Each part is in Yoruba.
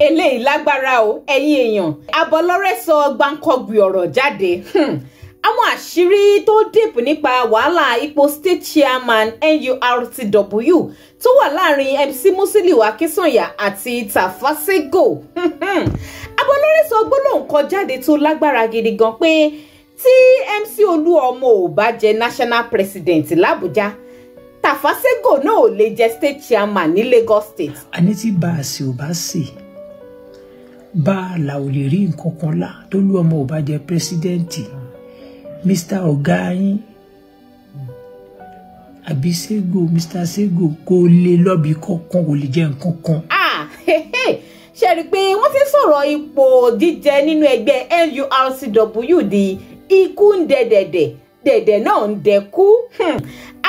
eléyìí lágbára o ẹ̀yin èèyàn Abolore sọ gbáǹkọ́gbì ọ̀rọ̀ jáde àwọn àṣírí tó deep nípa wàhálà ipò state chairman NURTW tó wà láàrin MC Musiliu Akínsànyà àti Tafasego Abolore sọ gbólóhùn kan jáde tó lágbára gidi gan pé tí MC Olúọmọ ò bá jẹ national president l'Abuja Tafasego náà ò lè jẹ state chairman ní Lagos state. àní tí bá a sì ò bá sì bá a là ò lè rí nǹkan kan lá tó Olúọmọ ò bá jẹ pírẹsidẹ́ǹtì Mr. ọ̀gá yín àbí Sego Mr. Sego kò lè lọ́bì kankan kò lè jẹ nǹkan kan. ṣe rí i pé wọ́n ti sọ̀rọ̀ ipò jíjẹ nínú ẹgbẹ́ NURTW di ikú ń dẹ̀dẹ̀ náà ń dẹ̀kú.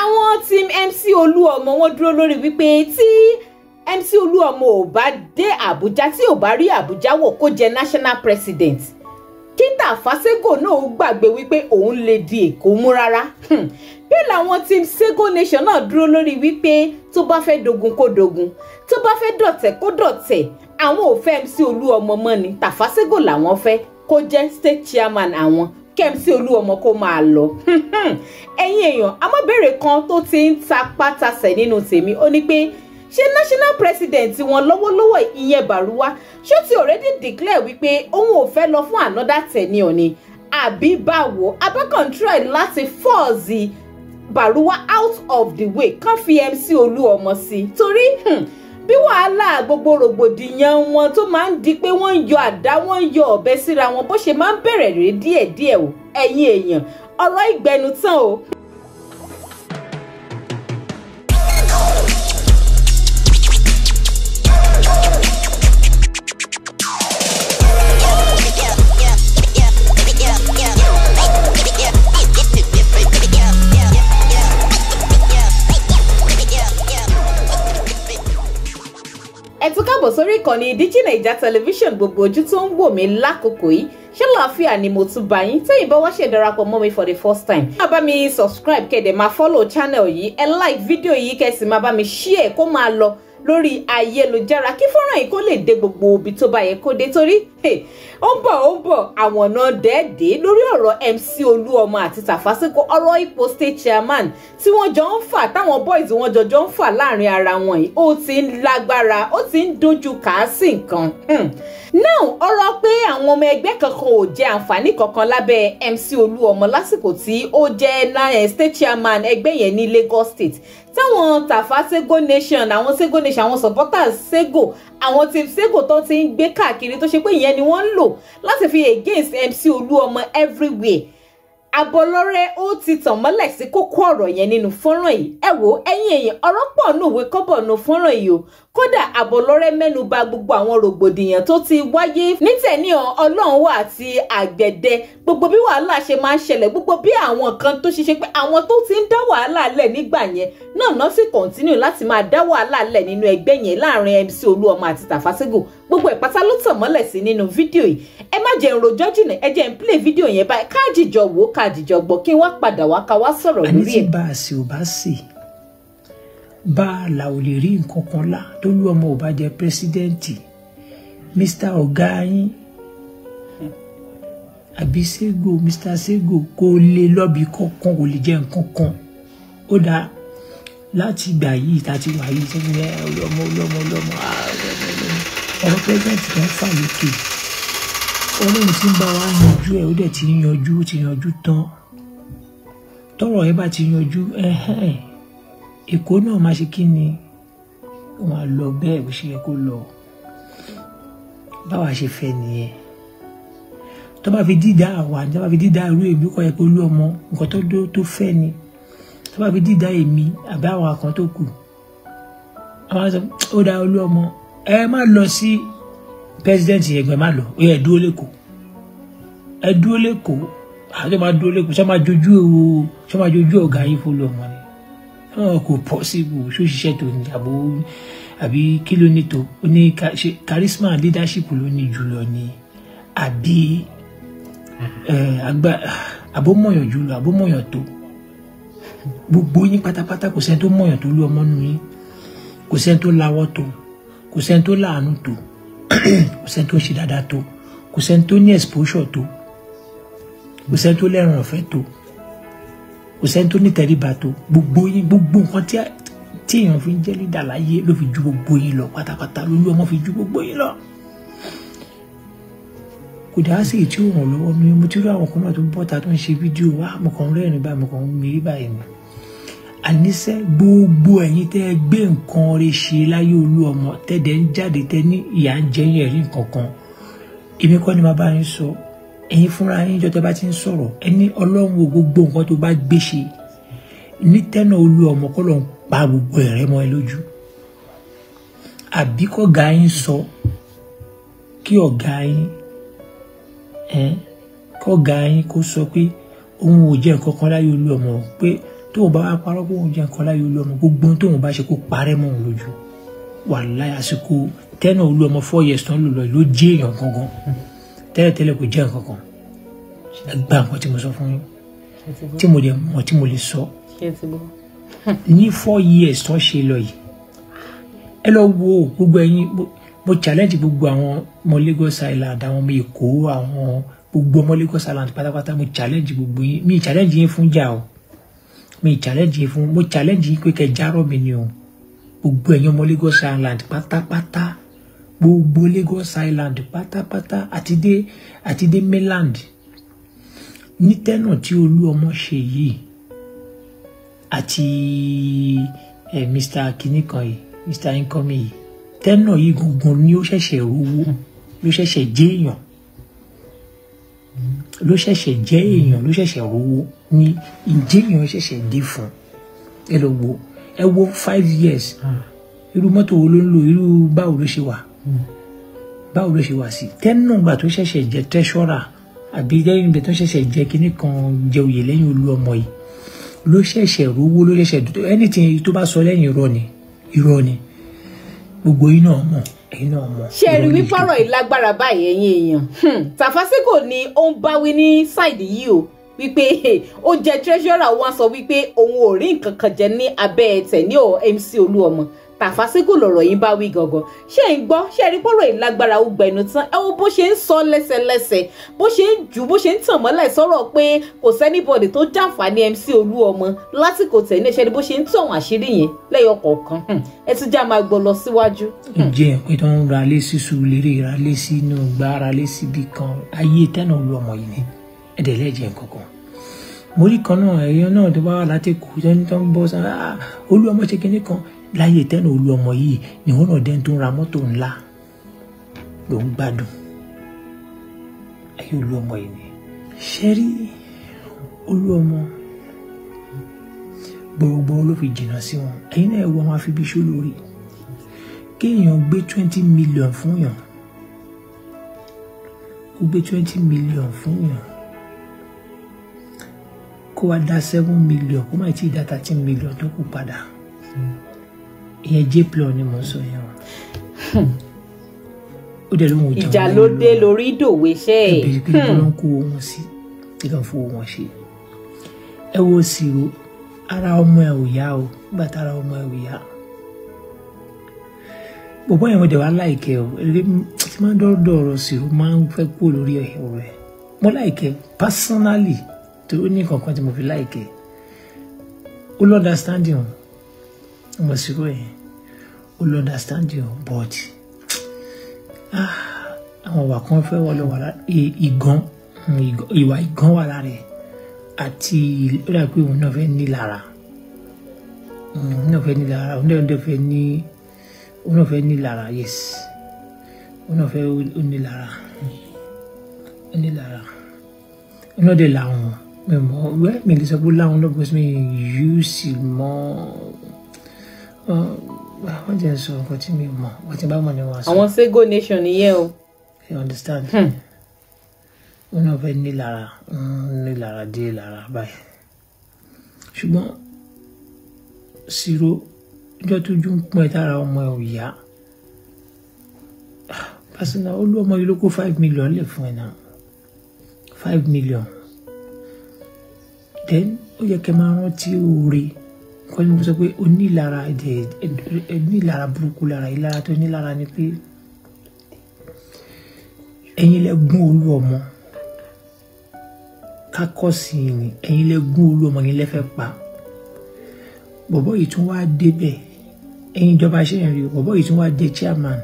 àwọn team MC Olúọmọ wọn dúró lórí wípé tí MC Olúọmọ ò bá dé Àbújá tí ò bá rí Àbújá wọ̀ kó jẹ national president kí Tafasego náà gbàgbé wípé òun lè di Èkó mú rárá. bí làwọn team Sego Nation náà dúró lórí wípé tó bá fẹ́ dogun kó dogun tó bá fẹ́ dọ̀tẹ̀ kó dọ̀tẹ̀ àwọn ò fẹ́ MC Olúọmọ mọ́ ni Tafasego làwọn fẹ́ kó jẹ́ state chairman àwọn kí MC Olúọmọ kó máa lọ. ẹ̀yin èèyàn amọ́bẹ̀rẹ̀ kan tó ti ń ta pátasẹ̀ nínú tèmi ó ní pé ṣé national president wọn lọ́wọ́lọ́wọ́ ìyẹn Bàrúwá ṣó ti already declare wípé òun ò fẹ́ lọ fún another tenure ni àbí báwo abákan try láti force Bàrúwá out of the way kán fi MC Olúọmọ sí torí bí wàhálà gbogbo rògbòdìyàn wọn tó máa ń di pé wọ́n ń yọ àdá wọ́n ń yọ ọ̀bẹ síra wọn bó ṣe máa ń bẹ̀rẹ̀ rèé díẹ̀díẹ̀ o ẹ̀yin èèyàn ọ̀rọ̀ ìgbẹ́nu tán o. ẹ tún káàbọ̀ sórí ìkànnì Digi-Naija Television gbogbo ojú tó ń wò mí lákòókò yìí ṣé láàfíà ni mo tún bá yín tẹ́yìn bá wá ṣe darapọ̀ mọ́ mi for the first time. máa bá mi subscribe kẹ́dẹ̀ máa follow channel yìí ẹ like video yìí kẹ́sì máa bá mi share kó máa lọ lórí ayélujára kí fọ́nrán yìí kó lè dé gbogbo ibi tó bá yẹ kó dé torí ó ń bọ̀ àwọn náà dẹ́ẹ̀dẹ́ lórí ọ̀rọ̀ MC Olúọmọ àti Tafasego ọ̀rọ̀ ipò state chairman tí wọ́n jọ ń fà táwọn boys wọn jọjọ ń fà láàrin ara wọn yìí ó ti ń lágbára ó ti ń dojú kàásì nǹkan. now ọ̀rọ̀ pé àwọn ọmọ ẹgbẹ́ kankan ò jẹ àǹfààní kankan lábẹ́ MC Olúọmọ lásìkò tí ó jẹ́ state chairman ẹgbẹ́ yẹn ní Lagos state táwọn Tafasego Nation àwọn Sego Nation àwọn supporters Sego àwọn team Sego tó ti ń gbé káàkiri tó ṣe pé ìyẹn ni wọ́n ń lò láti fi against MC Olúọmọ everywhere. Abolore ó ti tàn mọ́lẹ̀ sí kókó ọ̀rọ̀ yẹn nínú fọ́nrán yìí ẹ wò ẹ̀yin èèyàn ọ̀rọ̀ pọ̀ nùwé kọ́bọ̀ nù fọ́nrán yìí o kódà Abolore mẹ́nu bà gbogbo àwọn rògbòdìyàn tó ti wáyé nítẹ̀níhàn Ọlọ́run wà àti àgbẹ̀dẹ gbogbo bí wàhálà ṣe máa ń ṣẹlẹ̀ gbogbo bí àwọn kan tó ṣiṣẹ́ pé àwọn tó ti ń dá wàhálà lẹ̀ nígbà yẹn náà sì continue láti máa dá wàhálà lẹ̀ nínú ẹgbẹ́ yẹn láàrin MC Olúọmọ àti Tafasego gbogbo ìpátá ló tàn mọ́lẹ̀ sí nínú fídíò yìí ẹ má jẹ́ n rojọ́ jìnnà ẹ jẹ́ n play fídíò yẹn báyìí káàdìjọ wò káàdìjọ gbọ́ kí n wá padà wá ká wá sọ̀rọ̀ lórí ẹ̀. àní tí bá a sì ò bá sì bá a là ò lè rí nǹkan kan lá tó Olúọmọ ò bá jẹ pírẹsidẹ́ǹtì Mr. ọ̀gá yín àbí Sego Mr. Sego kò lè lọ́bì kankan kò lè jẹ nǹkan kan ó dáa láti ìgbà yìí tá a ti wà yìí sẹ́yìn Olúọmọ ọ̀rọ̀ president tó ń fà lókè Ọlọ́run tí ń bá wa yanjú ẹ̀ ó dẹ̀ ti yanjú tán tọ́rọ̀ ẹ bá ti yanjú Èkó náà máa ṣe kí ni wọn á lọ bẹ́ẹ̀ bó ṣe yẹ kó lọ báwa ṣe fẹ́ nìyẹn tó bá fi dídá àwa tó bá fi dídá irú èmi kọ́ ẹ pé Olúọmọ nǹkan tó fẹ́ ni tó bá fi dídá èmi àbí àwọn kan tó kù àwọn sọ ó dá Olúọmọ ẹ má lọ sí president ẹgbẹ́ má lọ ó yẹ ẹ dúró lẹ́kọ̀ọ́ àti máa dúró lẹ́kọ̀ọ́ ṣé máa jojú ọ̀gá yín fún Olúọmọ ni kò possible ṣó ṣiṣẹ́ tó ní àbí kí ló ní tó ó ní charisma leadership ló ní jùlọ ni àbí àbómọ̀yàn jùlọ àbómọ̀yàn tó gbogbo yín pátápátá kò sẹ́ni tó mọ̀yàn tó Olúọmọ nù yín kò sẹ́ni tó lawọ́ tó kò sẹ́ni tó láàánú tó kò sẹ́ni tó ṣe dáadáa tó, kò sẹ́ni tó ní exposure tó, kò sẹ́ni tó lẹ́rùn ọ̀fẹ́ tó, kò sẹ́ni tó ní tẹríba tó. Gbogbo yín, gbogbo nǹkan tí èèyàn fi ń jẹ́ leader láyé ló fi ju gbogbo yín lọ pátápátá. Olúọmọ fi ju gbogbo yín lọ. Kò dá sí èyí tí ó ràn lọ́wọ́ mi. Mo ti rí àwọn kan náà tó bọ́ta tó ń ṣe fídíò wá, mo kàn ń rẹ́rìn báyìí, mo kàn ń mérí báyìí ni. Àníṣe gbogbo ẹ̀yin tẹ́ gbé nǹkan rẹ̀ ṣe láyé Olúọmọ, tẹ́dẹ̀ ń jáde tẹ́ ní ìyà ń jẹ yín ẹ̀rí nǹkan kan. Èmi kọ́ ni màá bá yín sọ. Ẹ̀yin fúnra yín jọ tẹ́ bá ti ń sọ̀rọ̀, ẹni Ọlọ́run wo gbogbo nǹkan tó bá gbé ṣe ní tẹ́nà Olúọmọ kọ́ ló ń pa gbogbo ẹ̀rẹ́ mọ́ ẹ lójú. Àbí kọ́gá yín sọ kí ọ̀gá yín kọ́gá yín kó sọ pé òun ò jẹ́ nǹkan kan láyé Olúọmọ, pé tóun bá wá parọ́ pé òun jẹ́ nǹkan láyé Olúọmọ, gbogbo ohun tóun bá ṣe kó parẹ́ mọ́ òun lójú. Wàláhì àsìkò tẹ́nà Olúọmọ 4 years tán lò lọ ló jẹ́ èèyàn gangan. Tẹ́lẹ̀tẹ́lẹ̀ kò jẹ́ nǹkan kan. Ẹ gbà nǹkan tí mo sọ fún yín, tí mo dẹ̀ mọ̀ tí mo lè sọ. Ní 4 years tán ṣe lọ yìí, ẹ lọ wo gbogbo ẹ̀yin, mo challenge gbogbo àwọn ọmọ Lagos Island, àwọn ọmọ Èkó, àwọn gbogbo ọmọ Lagos Island pátápátá, mo challenge gbogbo yín. Mi challenge yín fún jà o, mi challenge yín fún, mo challenge yín pé kẹ́ járọ̀ mi ni o. Gbogbo ẹ̀yin ọmọ Lagos Island pátápátá, gbogbo Lagos Island pátápátá àti dé mainland, ní tẹ́nà tí Olúọmọ ṣe yìí àti Mr. kìnìkan yìí, Mr. Income yìí, tẹ́nà yìí gangan ni ó ṣẹ̀ṣẹ̀ rówó, ló ṣẹ̀ṣẹ̀ jẹ́ èèyàn, ló ṣẹ̀ṣẹ̀ jẹ́ èèyàn, ló ṣẹ̀ṣẹ̀ rówó ní ìjẹ́ èèyàn ṣẹ̀ṣẹ̀ dé fún. Ẹ lọ wo, ẹ wo 5 years, irú mọ́tò wo ló ń lò, irú báwo ló ṣe wà, báwo ló ṣe wà sí. Tẹ́nà gbà tó ṣẹ̀ṣẹ̀ jẹ́ treasurer àbí lẹ́yìn ìgbà tó ṣẹ̀ṣẹ̀ jẹ́ kíní kan jẹ oyè lẹ́yìn Olúọmọ yìí, ló ṣẹ̀ṣẹ̀ rówó, ló ṣẹ̀ṣẹ̀ dúdú. Anything tó bá sọ lẹ́yìn irọ́ ni. Gbogbo yín náà mọ̀, ẹ̀yin náà mọ̀. Ṣé rí wípé ọ̀rọ̀ yìí lágbára báyìí ẹ̀yin èèyàn? Tàfásíkò ni ó ń báwí ní sáìdì yìí o, wípé ó jẹ́ treasurer, wọ́n sọ wípé òun ò rí nǹkan kan jẹ ní abẹ́ ẹ̀tẹ̀ ní MC Olúọmọ. Tàfásíkò lọ̀rọ̀ yín bá wí gangan. Ṣé ń gbọ́, ṣé rí pọ̀rọ̀ yìí lágbára ó gbẹnu tán. Ẹ wo bó ṣe ń sọ lẹ́sẹlẹ́sẹ, bó ṣe ń jù, bó ṣe ń tàn mọ́lẹ̀ sọ̀rọ̀ pé kò sẹ́nibọ̀dì tó jàǹfààní MC Olúọmọ lásìkò tẹ̀ ní ìṣẹ́ni, bó ṣe ń tàn àṣírí yẹn lẹ́yọ kọ̀ọ̀kan. Ẹ tún já máa gbọ́ lọ síwájú. Ǹjẹ́ pé tó ń ra lé sí Surulere, ra lé sí inú gbá, ra lé síbi kan, ayé tẹ́nà Olúọmọ yìí ni ẹ̀dẹ̀ lẹ́jẹ̀ kankan. Mo rí kan náà, ẹ̀yàn náà tó bá wà látẹ̀kù tó ń bọ́ sára Olúọmọ ṣe kinní kan. Láyé tẹ́nà Olúọmọ yìí ni wọ́n náà dẹ́n tó ń ra mọ́tò ńlá ló ń gbádùn. Ayé Olúọmọ yìí ni. Ṣé rí Olúọmọ gbogbo ló fi jìnnà sí wọn. Ẹ̀yin náà wọ́n máa fi bí ṣó lórí. Kéèyàn gbé 20 million fún yàn, ó gbé 20 million fún yàn, kó wá dá 7 million, kó má tí ì dá 13 million tó kù padà. Ìyẹn J-Plon ni mo sọ yẹn o. Ó dẹ̀ lóhun ìjà ló dé lórí ìdòwe ṣẹ́ ẹ̀. Ẹ̀bẹ̀rẹ̀ pé kí ló ń kó wọn sí, kí ló ń fowó wọn ṣe. Ẹ wo Siro, ara ọmọ ẹ ò yá o, nígbà tí ara ọmọ ẹ ò yá. Bọ̀bọ́ yẹn mo dẹ̀ wá láìkẹ́ o, tí máa ń dọ́dọ̀ ọ̀rọ̀ Siro máa ń fẹ́ kó lórí ọ̀rọ̀ ẹ̀. Mo láìkẹ́ personally, tó ní kankan tí mo fi láìkẹ́. Ó lọ́ understanding o. Mo Siro yẹn, ó lọ́ understanding o, but àwọn wà kan fẹ́ wọlé wà lára ìgàn, ìwà ìgàn wà lára ẹ̀, àti ó dà pé òun náà fẹ́ ní lára, òun náà fẹ́ ní lára, òun náà fẹ́ ní lára, yes, òun náà fẹ́ ó ní lára, òun náà dé làwọn mẹ́mọ́ wẹ́ mi lè sọ pé láwọn náà bọ́sí mi yóò sì mọ́ wọ́n jẹ́ sọ nǹkan tí mi mọ̀, wọ́n ti bá mọ̀ ní wọ́n sọ. Àwọn Sego Nation nìyẹn o. You understand? Wọ́n náà fẹ́ ní lára dé lára báyìí. Ṣùgbọ́n Siro ọjọ́ tójú ń pọ́n ẹ̀ tára ọmọ ẹ̀ ò yá. Pásínà Olúọmọ yìí ló kó 5 million lè fún ẹ̀ náà. 5 million. Then ó yẹ kẹ́ máa rántí oore. Kọ́ ni mo sọ pé o ní lára ẹ̀dẹ̀ ní lára burúkú lára, ìlara tó ní lára ni pé ẹ̀yin lẹ gún Olúọmọ kákọ́sì ni ẹ̀yin lẹ gún Olúọmọ yín lẹ fẹ́ pa bọ̀bọ̀ yìí tún wá débẹ̀ ẹ̀yin ìjọba ṣe yẹn rí bọ̀bọ̀ yìí tún wá dé chairman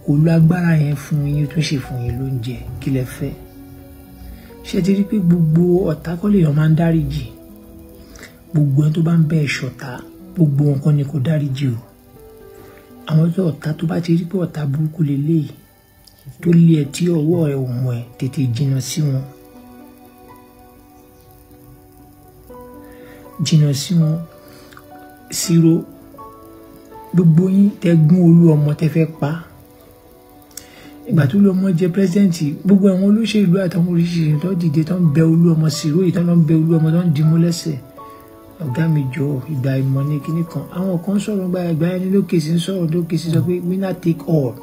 kò lo agbára yẹn fún yín tún ṣe fún yín lóúnjẹ kí lẹ fẹ́ ṣe ti rí pé gbogbo ọ̀tá kọ́ lèèyàn máa ń dáríjì gbogbo ẹni tó bá ń bẹ ṣọ̀tá gbogbo nǹkan ni kò dáríjì o àwọn tó ọ̀tá tó bá ti rí pé ọ̀tá burúkú lélẹ́yìí tó lé ẹ tí ọwọ́ ẹ ò mọ̀ ẹ tètè jìnnà sí wọn Siro gbogbo yín tẹ gún Olúọmọ tẹ fẹ́ pa ìgbà tó Olúọmọ jẹ pírẹsidẹ́ǹtì gbogbo àwọn olóṣèlú àtàwọn oríṣiríṣi tó dìde tó ń bẹ Olúọmọ Siro yìí tó ń bẹ Olúọmọ tó ń dìímú lẹ́sẹ̀ ọ̀gá mi jọ ìgbà ìmọ̀ ní kinní kan àwọn kan sọ̀rọ̀ gba ìgbà ẹni lókè sí ń sọ̀rọ̀ lókè sí sọ pé winner take all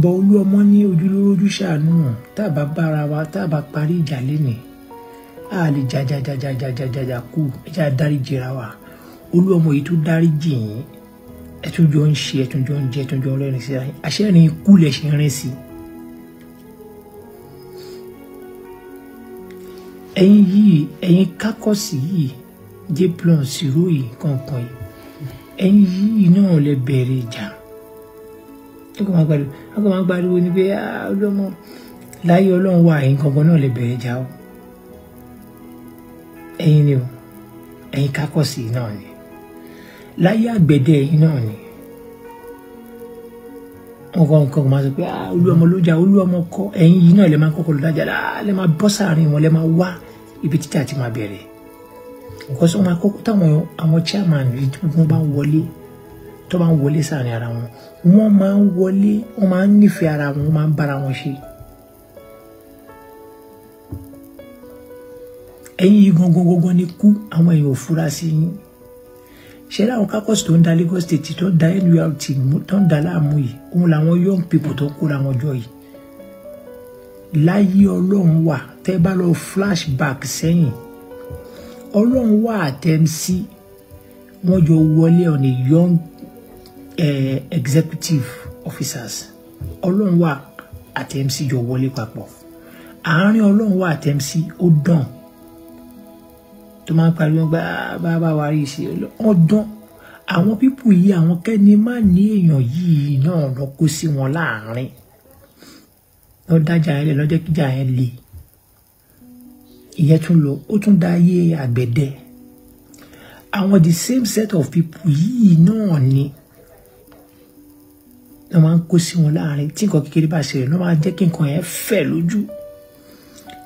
bọ Olúọmọ ní ojúlówó ojú ṣàánú tá a bá bára wa tá a bá parí ìjà lénìí a lè jajajajajajaja kú ẹjẹ àdáríjìra wa Olúọmọ yìí tó dáríjì yín ẹtún jọ ń ṣe ẹtún jọ ń jẹ ẹtún jọ ń rẹ́rìn sí ayé àṣẹrin ikú lẹ ṣe ń rìn sí. ẹ̀yin yìí ẹ̀yin kákọ́sì yìí Jplon Siro yìí kankan yìí ẹ̀yin yìí náà lè bẹ̀rẹ̀ ìjà ọkọ̀ máa gbariwo ní pé Olúọmọ láyé Ọlọ́run wà ẹ̀yin kankan náà lè bẹ̀rẹ̀ ìjà o ẹ̀yin ni o ẹ̀yin kákọ́sì náà ni láyé àgbẹ̀dẹ ẹ̀yin náà ni nǹkan máa sọ pé Olúọmọ ló jà Olúọmọ kọ́ ẹ̀yin yìí náà lè máa kọ́kọ́ lọ dájà lè máa bọ́ sáàrin wọn lè máa wá ibi títí àti máa bẹ̀rẹ̀ nǹkan sọ máa kọ́kọ́ táwọn àwọn chairman rí tí wọ́n bá ń wọlé tó bá ń wọlé sáàrin ara wọn wọ́n máa ń wọlé wọ́n máa ń nífẹ̀ẹ́ ara wọn wọ́n máa ń bára wọn ṣe. ẹ̀yin yìí gangan ni kú àwọn èèyàn ò fura sí yín ṣe láwọn kákọ́sì tó ń da Lagos State tó ń da NURT tó ń da láàmú yìí òun làwọn young people tó kóra wọn jọ yìí láyé Ọlọ́run wà tẹ́ bá lọ flashback sẹ́yìn Ọlọ́run wà àtẹ́msí wọ́n jọ wọlé on a young executive officers Ọlọ́run wà àtẹ́msí jọ wọlé papọ̀ àárín Ọlọ́run wà àtẹ́msí ó dàn tó máa ń pariwo bá wa rí sí ọdún àwọn pípù yìí àwọn kẹ́ni má ní èèyàn yìí náà lọ kó sí wọn láàrin lọ dájà yẹn lẹ lọ́jọ́ kíjà yẹn le ìyẹn tún lọ ó tún dá ayé àgbẹ̀dẹ àwọn the same set of people yìí náà ni wọ́n máa ń kó sí wọn láàrin tí nǹkan kékeré bá ṣẹlẹ̀ wọ́n máa jẹ́ kí nǹkan yẹn fẹ̀ lójú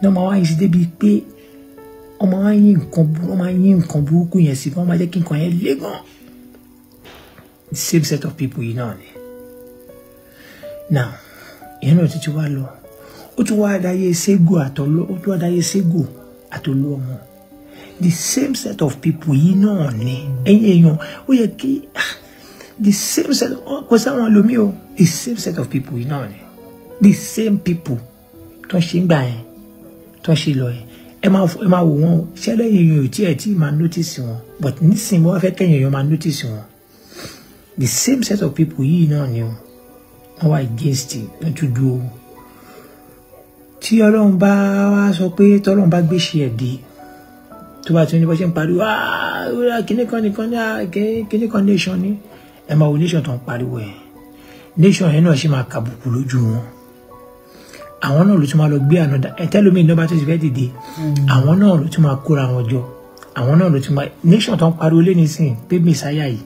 wọ́n máa wáyé sí débi pé ọmọ wa yín nǹkan burúkú yẹn sí wọ́n máa jẹ́ kí nǹkan yẹn lé gan the same set of people yìí náà ni now ìyẹn náà títí wá lọ ó tún wá dáyé Ségò àtOlúọmọ the same set of people yìí náà ni ẹ̀yin èèyàn ó yẹ kí the same set kò sáwọn lomi o the same set of people yìí náà ni the same people tó ń ṣe ń gbà yẹn tó ń ṣe lọ yẹn ẹ máa wò wọn o ṣẹlẹ̀ èèyàn ò tí máa notice wọn but nísìnyí wọ́n fẹ́ kẹ́yìn èèyàn máa notice wọn the same set of people yìí náà ni wọ́n wá against wọ́n tún dúró tí Ọlọ́run bá wá sọ pé tọ́lọ́run bá gbé ṣe ẹ̀dí tó bá tún ní bó ṣe ń pariwo kíní kan nìkan ní kíní kan nation ní ẹ máa wo nation tó ń pariwo ẹ̀ nation yẹn náà ṣe máa kàbùkù lójú wọn àwọn náà ló tún máa lọ gbé ànádà ẹtẹlómi ìnáwó tó ti fẹ́ dìde àwọn náà ló tún máa kóra wọn jọ àwọn náà ló tún máa nation tó ń pariwo lé nísìnyí pé mẹsàáyà yìí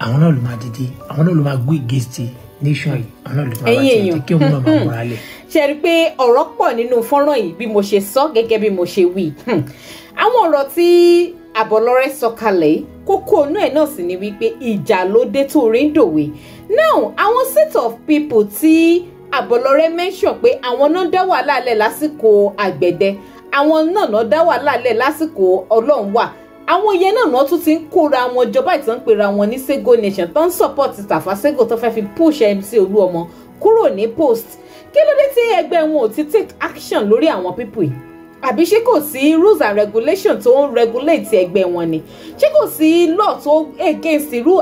àwọn náà ló máa dìde àwọn náà ló máa gbé gèsè nation yìí àwọn náà ló tún máa bá tiẹ̀ kí òun náà máa múra lẹ̀. ṣe rí i pé ọ̀rọ̀ pọ̀ nínú fọ́nrán yìí bí mo ṣe sọ gẹ́gẹ́ bí mo ṣe wí àwọn ọ̀rọ̀ tí Àbọ̀lọ́rẹ́ sọ kalẹ̀ kókó inú ẹ̀ náà sì ni wípé ìjà ló dé tó rí ń dòwe now àwọn set of people tí Àbọ̀lọ́rẹ́ mention pé àwọn náà dá wàhálà lẹ̀ lásìkò àgbẹ̀dẹ àwọn náà dá wàhálà lẹ̀ lásìkò Ọlọ́run wà àwọn yẹn náà tún ti ń kóra wọn jọba ìtàn pera wọn ní Sego Nation tó ń support Tafa Sego tó fẹ́ fi push MC Olúọmọ kúrò ní post kí ló dé tí ẹgbẹ́ wọn ò ti take action lórí àwọn people yìí àbí ṣé kò sí rules and regulation tó ń regulate ẹgbẹ́ wọn ni, ṣé kò sí law tó against irú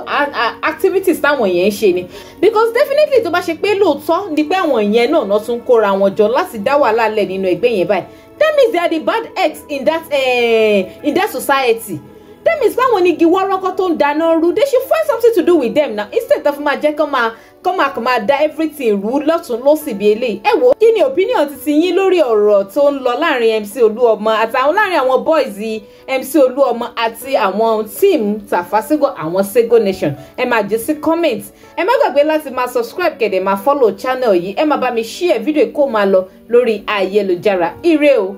activities táwọn yẹn ń ṣe ni, because definitely tó bá ṣe pé lóòótọ́ ni pé àwọn yẹn náà tún kóra wọn jọ láti dá wàhálà lẹ̀ nínú ẹgbẹ́ yẹn báyìí, that means they are the bad eggs in that society. That means báwọn ni igi wọ́rọ́kọ́ tó ń dáná rú, they should find something to do with them now instead of máa jẹ́ kán máa dá everything rú lọ́tún lọ́sì bí eléyìí. Ẹ wo kí ni opinion ti yín lórí ọ̀rọ̀ tó ń lọ láàrin MC Olúọmọ àtàwọn láàrin àwọn boys MC Olúọmọ àti àwọn team Tafasego àwọn Sego Nation? Ẹ máa jẹ́ sí comment. Ẹ má gbàgbé láti máa subscribe kẹ̀dẹ̀ máa follow channel yìí. Ẹ máa bá mi share video kó máa lọ lórí ayélujára. Ire o.